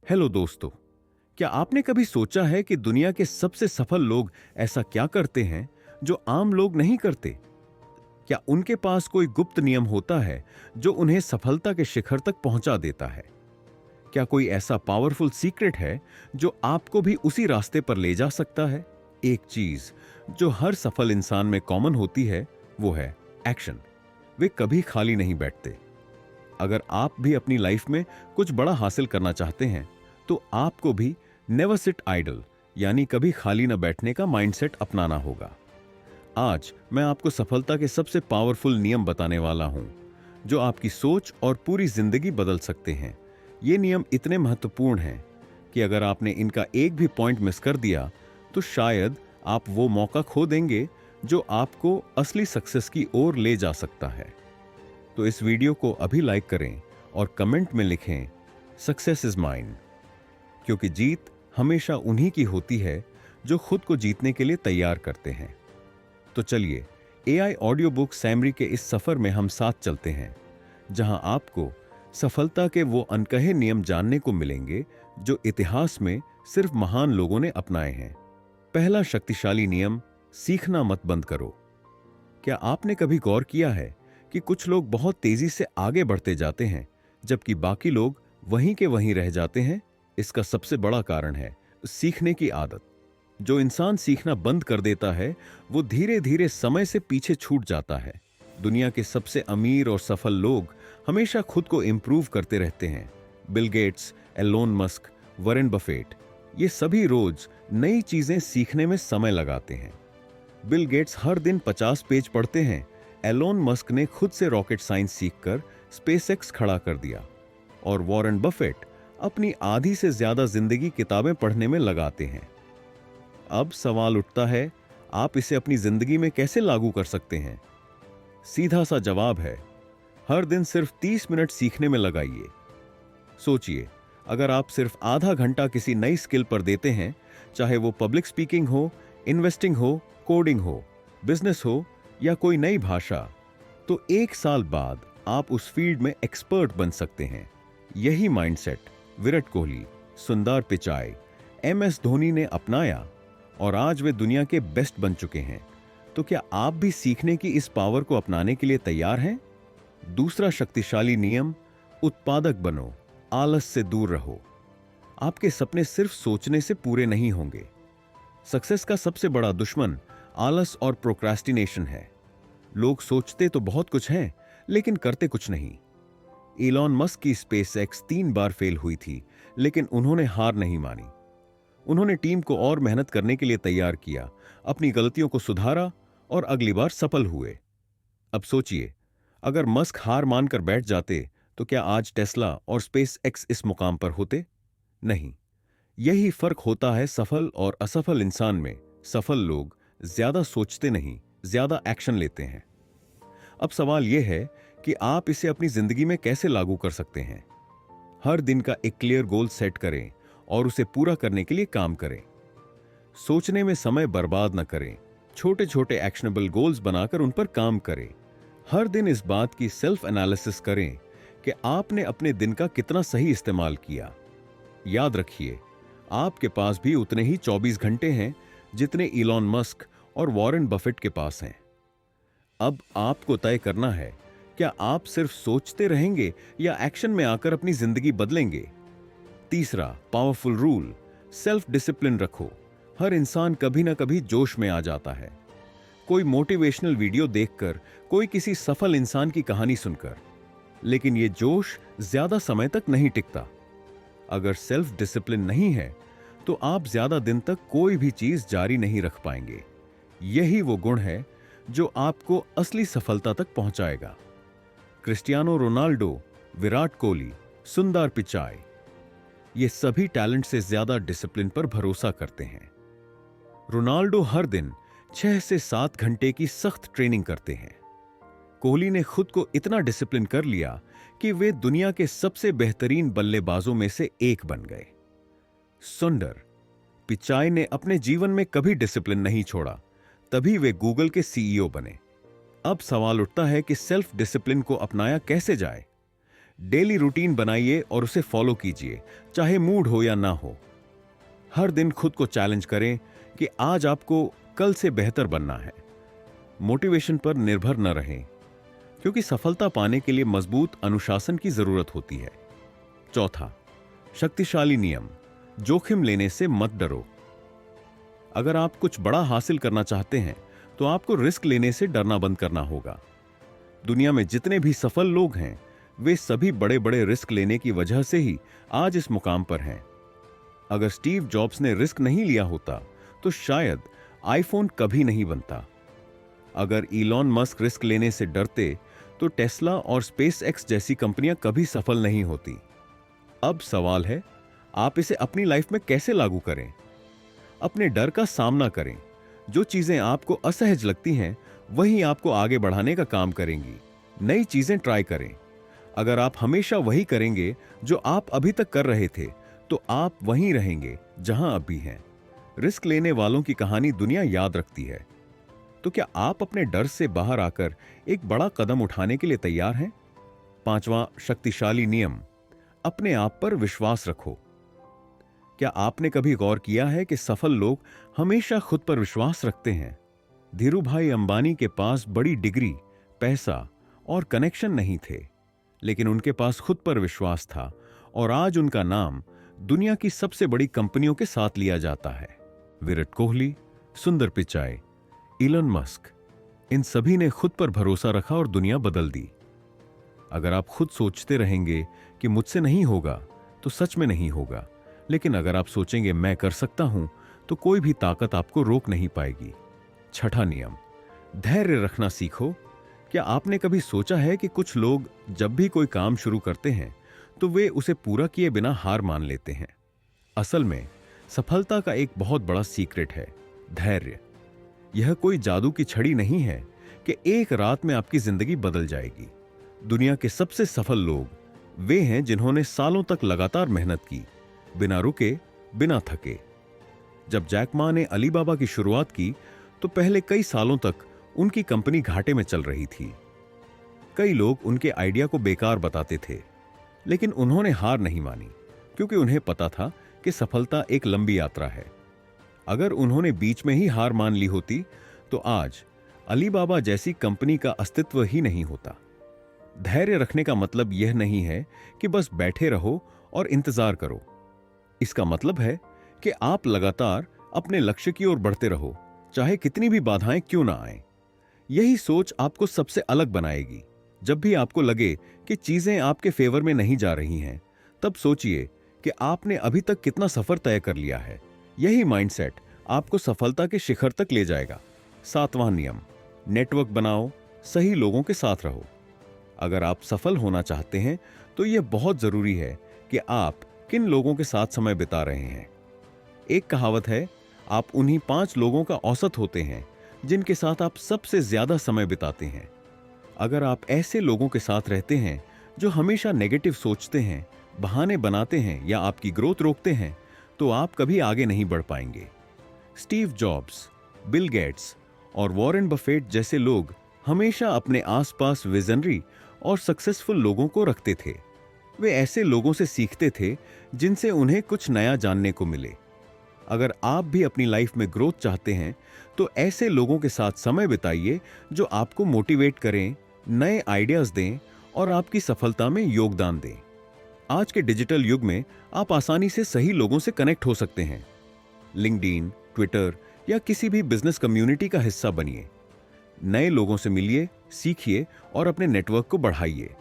Hello दोस्तों। क्या आपने कभी सोचा है कि दुनिया के सबसे सफल लोग ऐसा क्या करते हैं जो आम लोग नहीं करते? क्या उनके पास कोई गुप्त नियम होता है जो उन्हें सफलता के शिखर तक पहुंचा देता है? क्या कोई ऐसा पावरफुल सीक्रेट है जो आपको भी उसी रास्ते पर ले जा सकता है? एक चीज जो हर सफल इंसान में कॉमन होती है वो है एक्शन। वे कभी खाली नहीं बैठते। अगर आप भी अपनी लाइफ में कुछ बड़ा हासिल करना चाहते हैं तो आपको भी नेवर सिट आइडल यानी कभी खाली न बैठने का माइंडसेट अपनाना होगा। आज मैं आपको सफलता के सबसे पावरफुल नियम बताने वाला हूं जो आपकी सोच और पूरी जिंदगी बदल सकते हैं। ये नियम इतने महत्वपूर्ण हैं कि अगर आपने इनका एक भी पॉइंट मिस कर दिया तो शायद आप वो मौका खो देंगे जो आपको असली सक्सेस की ओर ले जा सकता है। तो इस वीडियो को अभी लाइक करें और कमेंट में लिखें सक्सेस इज माइन, क्योंकि जीत हमेशा उन्हीं की होती है जो खुद को जीतने के लिए तैयार करते हैं। तो चलिए एआई ऑडियो बुक सैमरी के इस सफर में हम साथ चलते हैं, जहां आपको सफलता के वो अनकहे नियम जानने को मिलेंगे जो इतिहास में सिर्फ महान लोगों ने अपनाए हैं। पहला शक्तिशाली नियम, सीखना मत बंद करो। क्या आपने कभी गौर किया है कि कुछ लोग बहुत तेजी से आगे बढ़ते जाते हैं जबकि बाकी लोग वहीं के वहीं रह जाते हैं? इसका सबसे बड़ा कारण है सीखने की आदत। जो इंसान सीखना बंद कर देता है वो धीरे धीरे समय से पीछे छूट जाता है। दुनिया के सबसे अमीर और सफल लोग हमेशा खुद को इंप्रूव करते रहते हैं। Bill Gates, Elon Musk, Warren Buffett, ये सभी रोज नई चीजें सीखने में समय लगाते हैं। बिल गेट्स हर दिन 50 पेज पढ़ते हैं। एलोन मस्क ने खुद से रॉकेट साइंस सीखकर स्पेसएक्स खड़ा कर दिया। और वॉरेन बफेट अपनी आधी से ज्यादा जिंदगी किताबें पढ़ने में लगाते हैं। अब सवाल उठता है, आप इसे अपनी जिंदगी में कैसे लागू कर सकते हैं? सीधा सा जवाब है, हर दिन सिर्फ 30 मिनट सीखने में लगाइए। सोचिए, अगर आप सिर्फ आधा घंटा किसी नई स्किल पर देते हैं, चाहे वो पब्लिक स्पीकिंग हो, इन्वेस्टिंग हो, कोडिंग हो, बिजनेस हो या कोई नई भाषा, तो 1 साल बाद आप उस फील्ड में एक्सपर्ट बन सकते हैं। यही माइंडसेट विराट कोहली, सुंदर पिचाई, एमएस धोनी ने अपनाया और आज वे दुनिया के बेस्ट बन चुके हैं। तो क्या आप भी सीखने की इस पावर को अपनाने के लिए तैयार हैं? दूसरा शक्तिशाली नियम, उत्पादक बनो, आलस से दूर रहो। आपके सपने सिर्फ सोचने से पूरे नहीं होंगे। सक्सेस का सबसे बड़ा दुश्मन आलस और प्रोक्रास्टिनेशन है। लोग सोचते तो बहुत कुछ है लेकिन करते कुछ नहीं। इलॉन मस्क की स्पेसएक्स 3 बार फेल हुई थी, लेकिन उन्होंने हार नहीं मानी। उन्होंने टीम को और मेहनत करने के लिए तैयार किया, अपनी गलतियों को सुधारा और अगली बार सफल हुए। अब सोचिए, अगर मस्क हार मानकर बैठ जाते तो क्या आज टेस्ला और स्पेसएक्स इस मुकाम पर होते? नहीं। यही फर्क होता है सफल और असफल इंसान में। सफल लोग ज्यादा सोचते नहीं, ज्यादा एक्शन लेते हैं। अब सवाल यह है कि आप इसे अपनी जिंदगी में कैसे लागू कर सकते हैं। हर दिन का एक क्लियर गोल सेट करें और उसे पूरा करने के लिए काम करें। सोचने में समय बर्बाद न करें। छोटे छोटे एक्शनेबल गोल्स बनाकर उन पर काम करें। हर दिन इस बात की सेल्फ एनालिसिस करें कि आपने अपने दिन का कितना सही इस्तेमाल किया। याद रखिए, आपके पास भी उतने ही 24 घंटे हैं जितने इलॉन मस्क और वॉरेन बफेट के पास हैं। अब आपको तय करना है, क्या आप सिर्फ सोचते रहेंगे या एक्शन में आकर अपनी जिंदगी बदलेंगे? तीसरा पावरफुल रूल, सेल्फ डिसिप्लिन रखो। हर इंसान कभी ना कभी जोश में आ जाता है। कोई मोटिवेशनल वीडियो देखकर, कोई किसी सफल इंसान की कहानी सुनकर, लेकिन यह जोश ज्यादा समय तक नहीं टिकता। अगर सेल्फ डिसिप्लिन नहीं है तो आप ज्यादा दिन तक कोई भी चीज जारी नहीं रख पाएंगे। यही वो गुण है जो आपको असली सफलता तक पहुंचाएगा। क्रिस्टियानो रोनाल्डो, विराट कोहली, सुंदर पिचाई, ये सभी टैलेंट से ज्यादा डिसिप्लिन पर भरोसा करते हैं। रोनाल्डो हर दिन 6 से 7 घंटे की सख्त ट्रेनिंग करते हैं। कोहली ने खुद को इतना डिसिप्लिन कर लिया कि वे दुनिया के सबसे बेहतरीन बल्लेबाजों में से एक बन गए। सुंदर पिचाई ने अपने जीवन में कभी डिसिप्लिन नहीं छोड़ा, तभी वे गूगल के सीईओ बने। अब सवाल उठता है कि सेल्फ डिसिप्लिन को अपनाया कैसे जाए। डेली रूटीन बनाइए और उसे फॉलो कीजिए, चाहे मूड हो या ना हो। हर दिन खुद को चैलेंज करें कि आज आपको कल से बेहतर बनना है। मोटिवेशन पर निर्भर न रहें, क्योंकि सफलता पाने के लिए मजबूत अनुशासन की जरूरत होती है। चौथा, शक्तिशाली नियम, जोखिम लेने से मत डरो। अगर आप कुछ बड़ा हासिल करना चाहते हैं तो आपको रिस्क लेने से डरना बंद करना होगा। दुनिया में जितने भी सफल लोग हैं, वे सभी बड़े बड़े रिस्क लेने की वजह से ही आज इस मुकाम पर हैं। अगर स्टीव जॉब्स ने रिस्क नहीं लिया होता तो शायद आईफोन कभी नहीं बनता। अगर इलॉन मस्क रिस्क लेने से डरते तो टेस्ला और स्पेस एक्स जैसी कंपनियां कभी सफल नहीं होती। अब सवाल है, आप इसे अपनी लाइफ में कैसे लागू करें? अपने डर का सामना करें। जो चीजें आपको असहज लगती हैं वही आपको आगे बढ़ाने का काम करेंगी। नई चीजें ट्राई करें। अगर आप हमेशा वही करेंगे जो आप अभी तक कर रहे थे तो आप वहीं रहेंगे जहां अभी हैं। रिस्क लेने वालों की कहानी दुनिया याद रखती है। तो क्या आप अपने डर से बाहर आकर एक बड़ा कदम उठाने के लिए तैयार हैं? पांचवां शक्तिशाली नियम, अपने आप पर विश्वास रखो। क्या आपने कभी गौर किया है कि सफल लोग हमेशा खुद पर विश्वास रखते हैं? धीरूभाई अंबानी के पास बड़ी डिग्री, पैसा और कनेक्शन नहीं थे, लेकिन उनके पास खुद पर विश्वास था और आज उनका नाम दुनिया की सबसे बड़ी कंपनियों के साथ लिया जाता है। विराट कोहली, सुंदर पिचाई, इलन मस्क, इन सभी ने खुद पर भरोसा रखा और दुनिया बदल दी। अगर आप खुद सोचते रहेंगे कि मुझसे नहीं होगा तो सच में नहीं होगा, लेकिन अगर आप सोचेंगे मैं कर सकता हूं तो कोई भी ताकत आपको रोक नहीं पाएगी। छठा नियम, धैर्य रखना सीखो। क्या आपने कभी सोचा है कि कुछ लोग जब भी कोई काम शुरू करते हैं तो वे उसे पूरा किए बिना हार मान लेते हैं? असल में सफलता का एक बहुत बड़ा सीक्रेट है धैर्य। यह कोई जादू की छड़ी नहीं है कि एक रात में आपकी जिंदगी बदल जाएगी। दुनिया के सबसे सफल लोग वे हैं जिन्होंने सालों तक लगातार मेहनत की, बिना रुके, बिना थके। जब जैक मा ने अलीबाबा की शुरुआत की तो पहले कई सालों तक उनकी कंपनी घाटे में चल रही थी। कई लोग उनके आइडिया को बेकार बताते थे, लेकिन उन्होंने हार नहीं मानी, क्योंकि उन्हें पता था कि सफलता एक लंबी यात्रा है। अगर उन्होंने बीच में ही हार मान ली होती तो आज अलीबाबा जैसी कंपनी का अस्तित्व ही नहीं होता। धैर्य रखने का मतलब यह नहीं है कि बस बैठे रहो और इंतजार करो। इसका मतलब है कि आप लगातार अपने लक्ष्य की ओर बढ़ते रहो, चाहे कितनी भी बाधाएं क्यों ना आएं। यही सोच आपको सबसे अलग बनाएगी। जब भी आपको लगे कि चीजें आपके फेवर में नहीं जा रही हैं, तब सोचिए कि आपने अभी तक कितना सफर तय कर लिया है। यही माइंडसेट आपको सफलता के शिखर तक ले जाएगा। सातवां नियम, नेटवर्क बनाओ, सही लोगों के साथ रहो। अगर आप सफल होना चाहते हैं तो यह बहुत जरूरी है कि आप किन लोगों के साथ समय बिता रहे हैं। एक कहावत है, आप उन्हीं 5 लोगों का औसत होते हैं जिनके साथ आप सबसे ज्यादा समय बिताते हैं। अगर आप ऐसे लोगों के साथ रहते हैं जो हमेशा नेगेटिव सोचते हैं, बहाने बनाते हैं या आपकी ग्रोथ रोकते हैं, तो आप कभी आगे नहीं बढ़ पाएंगे। स्टीव जॉब्स, बिल गेट्स और वॉरेन बफेट जैसे लोग हमेशा अपने आसपास विजनरी और सक्सेसफुल लोगों को रखते थे। वे ऐसे लोगों से सीखते थे जिनसे उन्हें कुछ नया जानने को मिले। अगर आप भी अपनी लाइफ में ग्रोथ चाहते हैं तो ऐसे लोगों के साथ समय बिताइए जो आपको मोटिवेट करें, नए आइडियाज दें और आपकी सफलता में योगदान दें। आज के डिजिटल युग में आप आसानी से सही लोगों से कनेक्ट हो सकते हैं। लिंक्डइन, ट्विटर या किसी भी बिजनेस कम्युनिटी का हिस्सा बनिए। नए लोगों से मिलिए, सीखिए और अपने नेटवर्क को बढ़ाइए।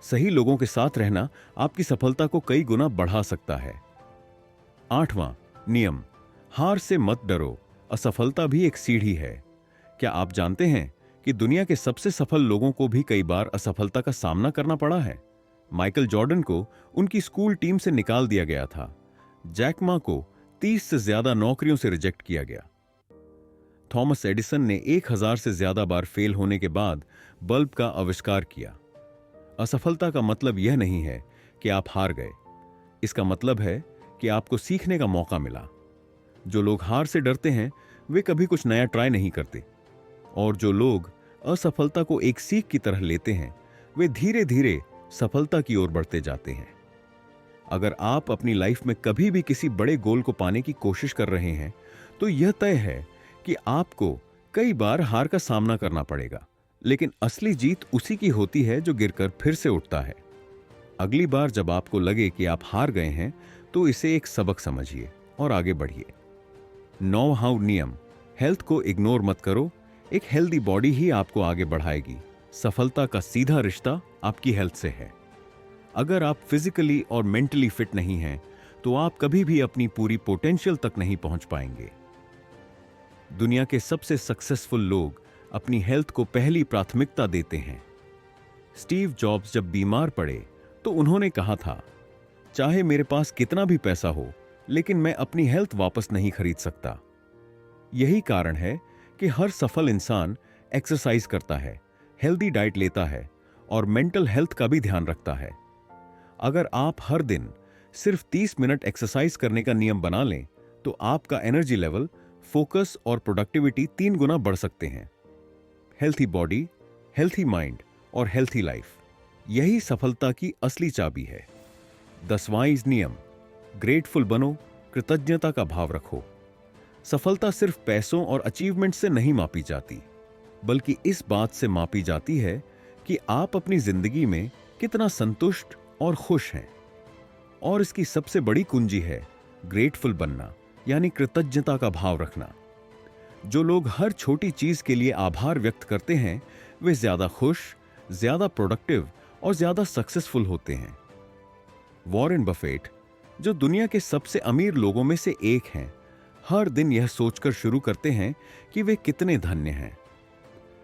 सही लोगों के साथ रहना आपकी सफलता को कई गुना बढ़ा सकता है। आठवां नियम, हार से मत डरो, असफलता भी एक सीढ़ी है। क्या आप जानते हैं कि दुनिया के सबसे सफल लोगों को भी कई बार असफलता का सामना करना पड़ा है? माइकल जॉर्डन को उनकी स्कूल टीम से निकाल दिया गया था। जैक मा को 30 से ज्यादा नौकरियों से रिजेक्ट किया गया। थॉमस एडिसन ने 1000 से ज्यादा बार फेल होने के बाद बल्ब का आविष्कार किया। असफलता का मतलब यह नहीं है कि आप हार गए। इसका मतलब है कि आपको सीखने का मौका मिला। जो लोग हार से डरते हैं वे कभी कुछ नया ट्राई नहीं करते, और जो लोग असफलता को एक सीख की तरह लेते हैं वे धीरे धीरे सफलता की ओर बढ़ते जाते हैं। अगर आप अपनी लाइफ में कभी भी किसी बड़े गोल को पाने की कोशिश कर रहे हैं, तो यह तय है कि आपको कई बार हार का सामना करना पड़ेगा, लेकिन असली जीत उसी की होती है जो गिरकर फिर से उठता है। अगली बार जब आपको लगे कि आप हार गए हैं, तो इसे एक सबक समझिए और आगे बढ़िए। 9 हाउ नियम। हेल्थ को इग्नोर मत करो। एक हेल्दी बॉडी ही आपको आगे बढ़ाएगी। सफलता का सीधा रिश्ता आपकी हेल्थ से है। अगर आप फिजिकली और मेंटली फिट नहीं हैं, तो आप कभी भी अपनी पूरी पोटेंशियल तक नहीं पहुंच पाएंगे। दुनिया के सबसे सक्सेसफुल लोग अपनी हेल्थ को पहली प्राथमिकता देते हैं। स्टीव जॉब्स जब बीमार पड़े तो उन्होंने कहा था, चाहे मेरे पास कितना भी पैसा हो, लेकिन मैं अपनी हेल्थ वापस नहीं खरीद सकता। यही कारण है कि हर सफल इंसान एक्सरसाइज करता है, हेल्दी डाइट लेता है और मेंटल हेल्थ का भी ध्यान रखता है। अगर आप हर दिन सिर्फ 30 मिनट एक्सरसाइज करने का नियम बना लें, तो आपका एनर्जी लेवल, फोकस और प्रोडक्टिविटी 3 गुना बढ़ सकते हैं। हेल्थी बॉडी, हेल्थी माइंड और हेल्थी लाइफ, यही सफलता की असली चाबी है। 10वां नियम, ग्रेटफुल बनो, कृतज्ञता का भाव रखो। सफलता सिर्फ पैसों और अचीवमेंट से नहीं मापी जाती, बल्कि इस बात से मापी जाती है कि आप अपनी जिंदगी में कितना संतुष्ट और खुश हैं। और इसकी सबसे बड़ी कुंजी है ग्रेटफुल बनना, यानी कृतज्ञता का भाव रखना। जो लोग हर छोटी चीज के लिए आभार व्यक्त करते हैं, वे ज्यादा खुश, ज्यादा प्रोडक्टिव और ज्यादा सक्सेसफुल होते हैं। वॉरेन बफेट, जो दुनिया के सबसे अमीर लोगों में से एक हैं, हर दिन यह सोचकर शुरू करते हैं कि वे कितने धन्य हैं।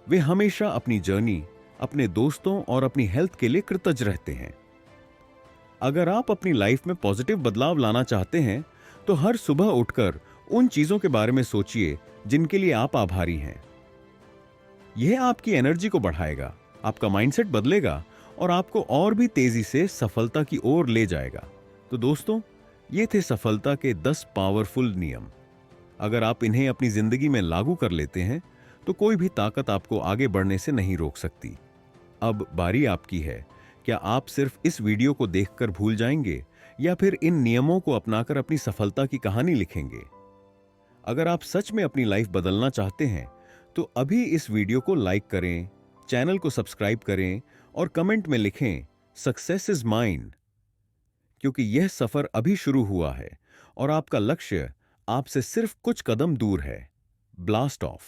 वे हमेशा अपनी जर्नी, अपने दोस्तों और अपनी हेल्थ के लिए कृतज्ञ रहते हैं। अगर आप अपनी लाइफ में पॉजिटिव बदलाव लाना चाहते हैं, तो हर सुबह उठकर उन चीजों के बारे में सोचिए जिनके लिए आप आभारी हैं। यह आपकी एनर्जी को बढ़ाएगा, आपका माइंडसेट बदलेगा और आपको और भी तेजी से सफलता की ओर ले जाएगा। तो दोस्तों, ये थे सफलता के 10 पावरफुल नियम। अगर आप इन्हें अपनी जिंदगी में लागू कर लेते हैं, तो कोई भी ताकत आपको आगे बढ़ने से नहीं रोक सकती। अब बारी आपकी है। क्या आप सिर्फ इस वीडियो को देखकर भूल जाएंगे, या फिर इन नियमों को अपनाकर अपनी सफलता की कहानी लिखेंगे? अगर आप सच में अपनी लाइफ बदलना चाहते हैं, तो अभी इस वीडियो को लाइक करें, चैनल को सब्सक्राइब करें और कमेंट में लिखें, सक्सेस इज माइन, क्योंकि यह सफर अभी शुरू हुआ है और आपका लक्ष्य आपसे सिर्फ कुछ कदम दूर है। Blast of.